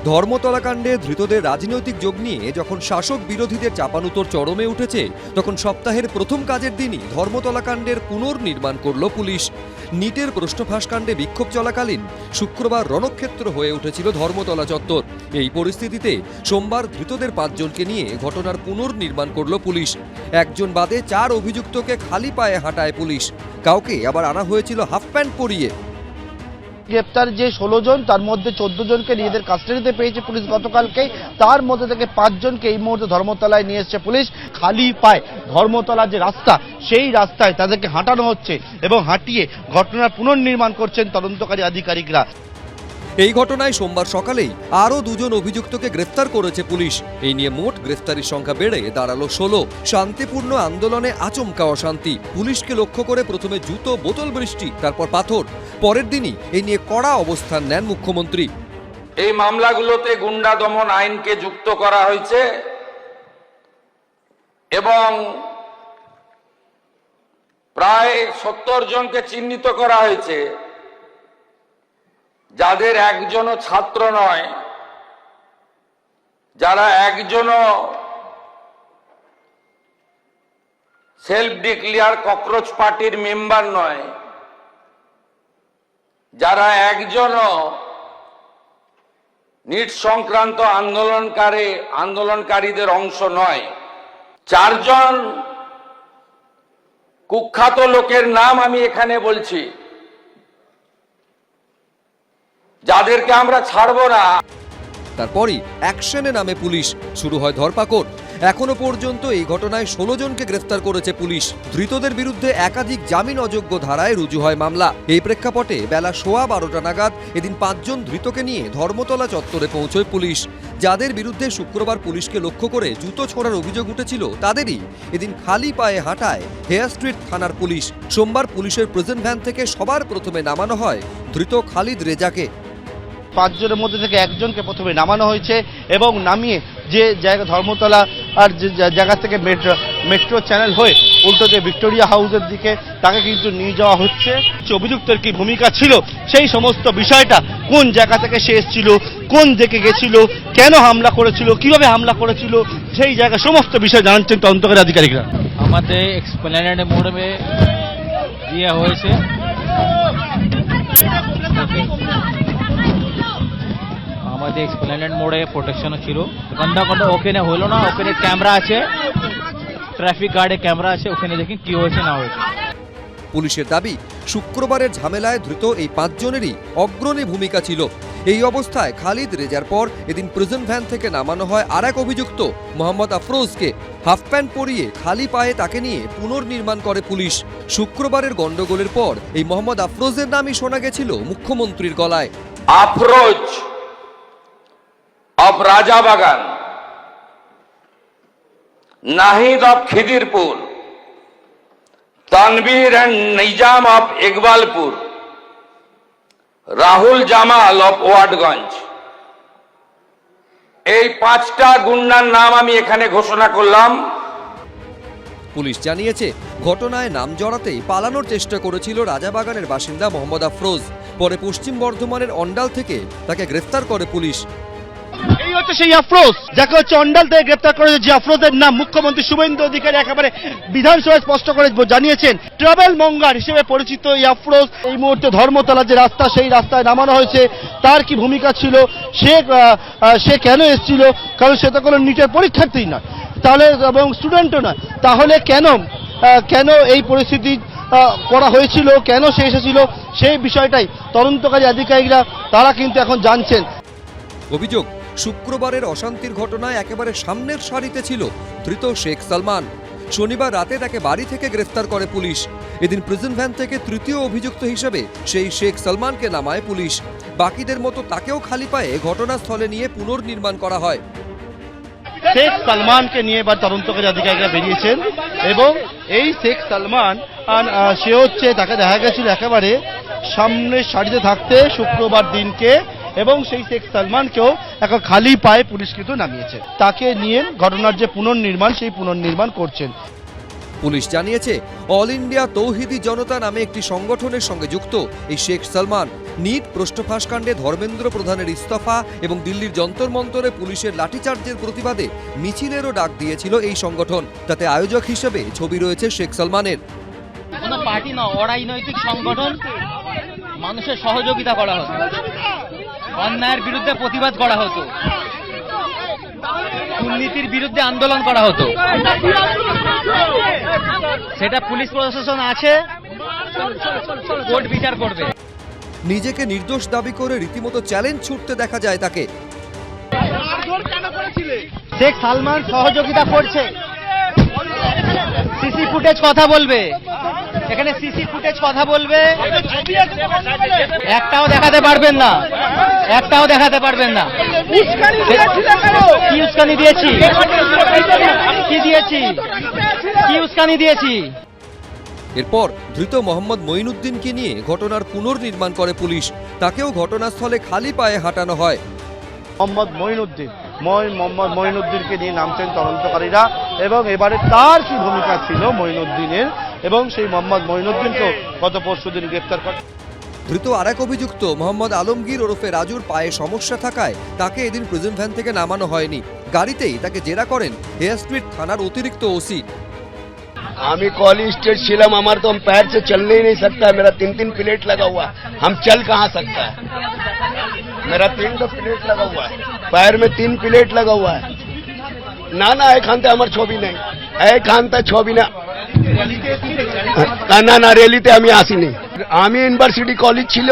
ধর্মতলা কাণ্ডে ধৃতদের রাজনৈতিক যোগ নিয়ে যখন শাসক বিরোধীদের চাপানুতোর চরমে উঠেছে, তখন সপ্তাহের প্রথম কাজের দিনই ধর্মতলা কাণ্ডের পুনর্নির্মাণ করল পুলিশ। নিটের প্রশ্নফাঁস কাণ্ডে বিক্ষোভ চলাকালীন শুক্রবার রণক্ষেত্র হয়ে উঠেছিল ধর্মতলা চত্বর। এই পরিস্থিতিতে সোমবার ধৃতদের 5 জনকে নিয়ে ঘটনার পুনর্নির্মাণ করল পুলিশ। একজন বাদে 4 অভিযুক্তকে খালি পায়ে হাঁটায় পুলিশ। কাউকে আবার আনা হয়েছিল হাফ প্যান্ট পরিয়ে। গ্রেপ্তার যে 16 জন, তার মধ্যে 14 জনকে নিজেদের কাস্টাডিতে পেয়েছে পুলিশ গতকালকেই। তার মধ্যে থেকে 5 জনকে এই মুহূর্তে ধর্মতলায় নিয়ে এসেছে পুলিশ। খালি পায়ে ধর্মতলার যে রাস্তা, সেই রাস্তায় তাদেরকে হাঁটানো হচ্ছে এবং হাঁটিয়ে ঘটনার পুনর্নির্মাণ করছেন তদন্তকারী আধিকারিকরা। এই ঘটনায় সোমবার সকালেই আরও 2 জন অভিযুক্তকে গ্রেফতার করেছে পুলিশ। এই নিয়ে মোট গ্রেফতারির সংখ্যা বেড়ে দাঁড়ালো 16। শান্তিপূর্ণ আন্দোলনে আচমকা অশান্তি। পুলিশকে লক্ষ্য করে প্রথমে জুতো, বোতল বৃষ্টি, তারপর পাথর। পরের দিনই এই নিয়ে কড়া অবস্থান নেন মুখ্যমন্ত্রী। এই মামলাগুলোতে গুন্ডা দমন আইনকে যুক্ত করা হয়েছে এবং প্রায় 70 জনকে চিহ্নিত করা হয়েছে, যাদের একজনও ছাত্র নয়, যারা একজনও সেলফ ডিক্লেয়ার ককরোচ পার্টির মেম্বার নয়, যারা একজনও নিট সংক্রান্ত আন্দোলনকারীদের অংশ নয়। 4 জন কুখ্যাত লোকের নাম আমি এখানে বলছি, যাদেরকে আমরা ছাড়ব না। তারপরই অ্যাকশনে নামে পুলিশ। শুরু হয় ধরপাকড়। এখনো পর্যন্ত এই ঘটনায় 16 জনকে গ্রেফতার করেছে পুলিশ। ধৃতদের বিরুদ্ধে একাধিক জামিন অযোগ্য ধারায় রুজু হয় মামলা। এই প্রেক্ষাপটে বেলা 12:15 নাগাদ এদিন 5 জন ধৃতকে নিয়ে ধর্মতলা চত্বরে পৌঁছয় পুলিশ। যাদের বিরুদ্ধে শুক্রবার পুলিশকে লক্ষ্য করে জুতো ছোড়ার অভিযোগ উঠেছিল, তাদেরই এদিন খালি পায়ে হাঁটায় হেয়ার স্ট্রিট থানার পুলিশ। সোমবার পুলিশের প্রেজেন্ট ভ্যান থেকে সবার প্রথমে নামানো হয় ধৃত খালিদ রেজাকে। 5 জনের মধ্যে থেকে 1 জনকে প্রথমে নামানো হয়েছে এবং নামিয়ে যে জায়গা ধর্মতলা আর যে জায়গা থেকে মেট্রো চ্যানেল হয়ে উল্টো যে ভিক্টোরিয়া হাউসের দিকে তাকে কিন্তু নিয়ে যাওয়া হচ্ছে। অভিযুক্তের কি ভূমিকা ছিল, সেই সমস্ত বিষয়টা, কোন জায়গা থেকে সে এসেছিল, কোন দিকে গেছিল, কেন হামলা করেছিল, কিভাবে হামলা করেছিল, সেই জায়গা সমস্ত বিষয় জানাচ্ছেন তদন্তকারী আধিকারিকরা। আমাদের এক্সপ্লেনেড মোড়ে দিয়ে হয়েছে। আমাদের এক্সপ্লেনেড মোড়ে প্রোটেকশনও ছিল। গন্ধা ওখানে হলো না, ওখানে ক্যামেরা আছে, ট্রাফিক গার্ডে ক্যামেরা আছে, ওখানে দেখি কি হয়েছে না হয়েছে। পুলিশের দাবি, শুক্রবারের ঝামেলায় ধৃত এই 5 জনেরই অগ্রণী ভূমিকা ছিল। এই অবস্থায় খালিদ রেজার পর এদিন প্রেজেন্ট ভ্যান থেকে নামানো হয় আরেক অভিযুক্ত মোহাম্মদ আফরোজকে। হাফ প্যান্ট পরিয়ে খালি পায়ে তাকে নিয়ে পুনর্নির্মাণ করে পুলিশ। শুক্রবারের গন্ডগোলের পর এই মোহাম্মদ আফরোজের নামই শোনা গেছিল মুখ্যমন্ত্রীর গলায়। Afroz of Rajabagan, Nahid of Khidirpur, Tanvir and Nizam of Iqbalpur, Rahul Jamal of Watgunge. এই 5টা গুন্ডার নাম আমি এখানে ঘোষণা করলাম। পুলিশ জানিয়েছে, ঘটনায় নাম জড়াতেই পালানোর চেষ্টা করেছিল রাজাবাগানের বাসিন্দা মোহাম্মদ আফরোজ। পরে পশ্চিম বর্ধমানের অন্ডাল থেকে তাকে গ্রেফতার করে পুলিশ। এই হচ্ছে সেই আফরোজ, যাকে হচ্ছে অন্ডাল থেকে গ্রেপ্তার করেছে। যে আফরোজের নাম মুখ্যমন্ত্রী শুভেন্দু অধিকারী একেবারে বিধানসভায় স্পষ্ট করে জানিয়েছেন। ট্রাভেল মঙ্গার হিসেবে পরিচিত এই আফরোজ এই মুহূর্তে ধর্মতলা যে রাস্তা, সেই রাস্তায় নামানো হয়েছে। তার কি ভূমিকা ছিল, সে কেন এসেছিল, কারণ সে তো কোনো নিটের পরীক্ষার্থী নয়, তাহলে এবং স্টুডেন্টও নয়, তাহলে কেন এই পরিস্থিতি করা হয়েছিল, কেন সে এসেছিল, সেই বিষয়টাই তদন্তকারী আধিকারিকরা তারা কিন্তু এখন জানছেন। অভিযোগ, শুক্রবারের অশান্তির ঘটনায় একেবারে সামনের সারিতে ছিল ধৃত শেখ সালমান। শনিবার রাতে তাকে বাড়ি থেকে গ্রেফতার করে পুলিশ। এদিন প্রেজেন্ট ভ্যান থেকে তৃতীয় অভিযুক্ত হিসেবে সেই শেখ সালমানকে নামায় পুলিশ। বাকিদের মতো তাকেও খালি পায়ে ঘটনাস্থলে নিয়ে পুনর্নির্মাণ করা হয়। শেখ সালমানকে নিয়ে এবার তদন্তকারী আধিকারিকরা বেরিয়েছেন এবং এই শেখ সালমান সে হচ্ছে, তাকে দেখা গেছিল একেবারে সামনের সারিতে থাকতে শুক্রবার দিনকে, এবং সেই শেখ সালমানকেও এখন খালি পায়ে পুলিশ কিন্তু নামিয়েছে। তাকে নিয়ে ঘটনার যে পুনর্নির্মাণ, সেই পুনর্নির্মাণ করছেন। পুলিশ জানিয়েছে অল ইন্ডিয়া তৌহিদি জনতা নামে একটি সংগঠনের সঙ্গে যুক্ত এই শেখ সালমান নিট প্রশ্নফাঁসকাণ্ডে ধর্মেন্দ্র প্রধানের ইস্তফা এবং দিল্লির যন্তর মন্তরে পুলিশের লাঠিচার্জের প্রতিবাদে মিছিলেরও ডাক দিয়েছিল এই সংগঠন। তাতে আয়োজক হিসেবে ছবি রয়েছে শেখ সালমানের। কোনো পার্টি না, অরাজনৈতিক সংগঠন, মানুষের সহযোগিতা করা হতো, অন্যায়ের বিরুদ্ধে প্রতিবাদ করা হতো, দুর্নীতির বিরুদ্ধে আন্দোলন করা হতো। সেটা পুলিশ প্রশাসন আছে, কোর্ট বিচার করবে। নিজেকে নির্দোষ দাবি করে রীতিমতো চ্যালেঞ্জ ছুটতে দেখা যায় তাকে। শেখ সালমান সহযোগিতা করছে, সিসি ফুটেজ কথা বলবে, এখানে সিসি ফুটেজ কথা বলবে, একটাও দেখাতে পারবেন না, একটাও দেখাতে পারবেন না। কি উস্কানি দিয়েছি, কি দিয়েছি, কি উস্কানি দিয়েছি। এরপর ধৃত মোহাম্মদ মঈনুদ্দিনকে নিয়ে ঘটনার পুনর্নির্মাণ করে পুলিশ। তাকেও ঘটনাস্থলে খালি পায়ে হাঁটানো হয়। মোহাম্মদ মঈনুদ্দিনকে নিয়ে নামছেন তদন্তকারীরা এবং এবারে তার কি ভূমিকা ছিল মঈনুদ্দিনের, এবং সেই মোহাম্মদ মঈনুদ্দিনকে গত পরশুদিন গ্রেফতার করে। ধৃত আরেক অভিযুক্ত মোহাম্মদ আলমগীর ওরফে রাজুর পায়ে সমস্যা থাকায় তাকে এদিন প্রিজন ভ্যান থেকে নামানো হয়নি। গাড়িতেই তাকে জেরা করেন হেয়ার স্ট্রিট থানার অতিরিক্ত ওসি। আমি कॉलेज स्टेट ছিলাম, আমার तो हम पैर से चलने ही नहीं सकता है, मेरा 3 प्लेट लगा हुआ है, हम चल कहाँ सकता है, मेरा 3 प्लेट लगा हुआ है, पैर में 3 प्लेट लगा हुआ है। না না এখানতে আমার ছবি নেই, এখানতে ছবি না, না না রেলিতে আমি আসিনি, আমি ইউনিভার্সিটি কলেজ ছিল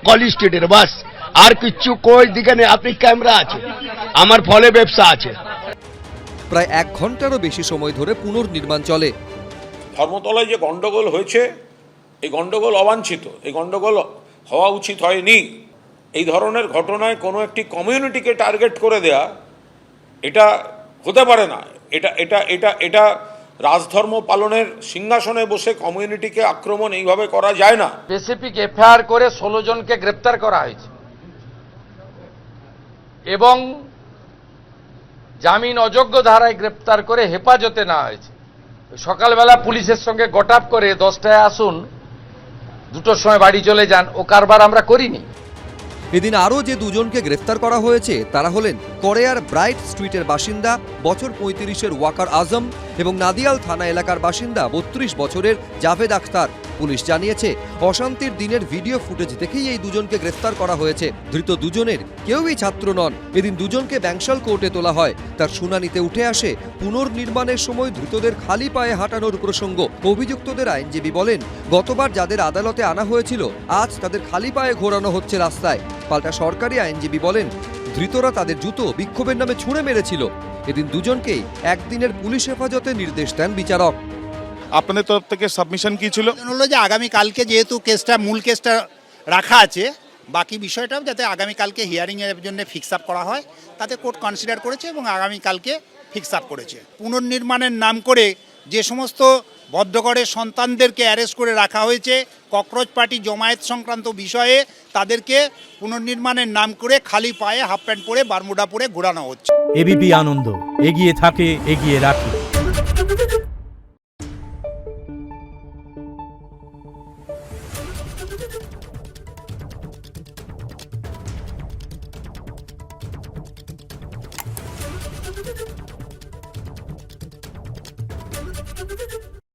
কলেজ স্ট্রিটের, বাস আর কিচ্ছু কই দিকে নেই। আপনি ক্যামেরা আছে, আমার ফলে ব্যবসা আছে। প্রায় 1 ঘন্টারও বেশি সময় ধরে পুনর্নির্মাণ চলে। ধর্মতলায় যে গন্ডগোল হয়েছে, এই গন্ডগোল অবাঞ্ছিত, এই গন্ডগোল হওয়া উচিত হয়নি। এই ধরনের ঘটনায় কোনো একটি কমিউনিটিকে টার্গেট করে দেয়া এটা হতে পারে না। এটা এটা এটা এটা রাজধর্ম পালনের সিংহাসনে বসে কমিউনিটিকে আক্রমণ এইভাবে করা যায় না। স্পেসিফিক এফআইআর করে 16 জনকে গ্রেপ্তার করা হয়েছে এবং জামিন অযোগ্য ধারায় গ্রেপ্তার করে হেফাজতে নেওয়া হয়েছে। সকালবেলা পুলিশের সঙ্গে গটাপ করে 10টায় আসুন, 2টোর সময় বাড়ি চলে যান, ও কারবার আমরা করিনি। এদিন আরও যে দুজনকে গ্রেফতার করা হয়েছে তারা হলেন কোরিয়ার ব্রাইট স্ট্রিটের বাসিন্দা বছর 35-এর ওয়াকার আজম এবং নাদিয়াল থানা এলাকার বাসিন্দা 32 বছরের জাভেদ আখতার। পুলিশ জানিয়েছে অশান্তির দিনের ভিডিও ফুটেজ দেখেই এই দুজনকে গ্রেফতার করা হয়েছে। ধৃত দুজনের কেউই ছাত্র নন। এদিন দুজনকে ব্যাংশাল কোর্টে তোলা হয়। তার শুনানিতে উঠে আসে পুনর্নির্মাণের সময় ধৃতদের খালি পায়ে হাঁটানোর প্রসঙ্গ। অভিযুক্তদের আইনজীবী বলেন, গতবার যাদের আদালতে আনা হয়েছিল আজ তাদের খালি পায়ে ঘোরানো হচ্ছে রাস্তায়। পাল্টা সরকারি আইনজীবী বলেন, ধৃতরা তাদের জুতো বিক্ষোভের নামে ছুঁড়ে মেরেছিল। এদিন দুজনকেই 1 দিনের পুলিশ হেফাজতে নির্দেশ দেন বিচারক। আপনাদের তরফ থেকে সাবমিশন কি ছিল? হলো যে আগামীকালকে যেহেতু মূল কেসটা রাখা আছে, বাকি বিষয়টাও যাতে আগামীকালকে হিয়ারিংয়ের জন্য ফিক্স আপ করা হয়, তাতে কোর্ট কনসিডার করেছে এবং আগামীকালকে ফিক্স আপ করেছে। পুনর্নির্মাণের নাম করে যে সমস্ত ভদ্রগড়ের সন্তানদেরকে অ্যারেস্ট করে রাখা হয়েছে ককরোচ পার্টি জমায়েত সংক্রান্ত বিষয়ে, তাদেরকে পুনর্নির্মাণের নাম করে খালি পায়ে হাফ প্যান্ট পরে বারমুডা পরে ঘোরানো হচ্ছে। এবিপি আনন্দ, এগিয়ে থাকে, এগিয়ে রাখে। Thank you.